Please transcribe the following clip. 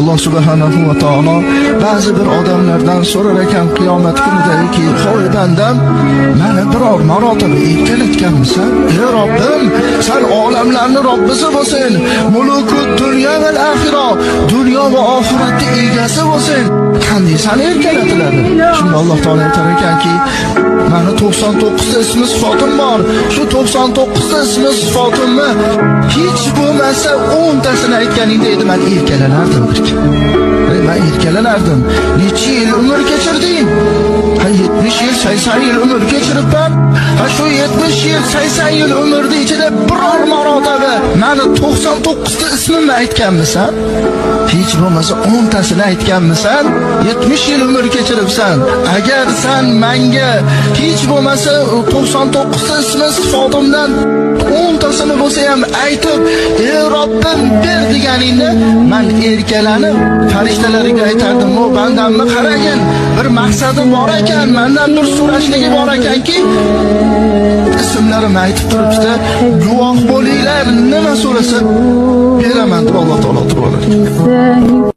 Alloh subhanahu va taolo ba'zi bir odamlardan so'rar ekan qiyomat kunidagi, "Hoy bandam, meni biror marotaba erkalatganmisan? Ey Robbim, sen olamlarning Robbisi bo'lsin, mulukut dunyo va oxira, dunyo va oxiratning egasi bo'lsin. Qanday seni erkalatiladi?" Shunda Alloh taolo aytar ekanki, "Meni 99 ta ismi sifatim bor. Shu 99 ta ismi sifatimni hech bo'lmasa 10 tasini aytganingda edi, men erkalanardim." Ben erkalanardim. Necha yil umr kechirding? 70 yil, 80 yil umr kechiribman. Shu 70 yil, 80 yil umrning ichida biror marotaba meni 99 ta ismimni aytganmisan? Hech bo'lmasa 10 tasini aytganmisan? 70 yil umr kechiribsan. Agar sen menga hech bo'lmasa 99 ta ismi sifatimdan 10 tasini bo'lsa ham aytib, "Ey Robbim, ber" deganingda, men erkalanib farishtalarga aytardim, "O bandamni qaragin, bir maqsadi bor ekan, mendan bir so'rashligi bor ekanki, ismlarimni aytib turibdi, guvoh bo'linglar, nima so'rasa beraman" deb Alloh taolo turib olar.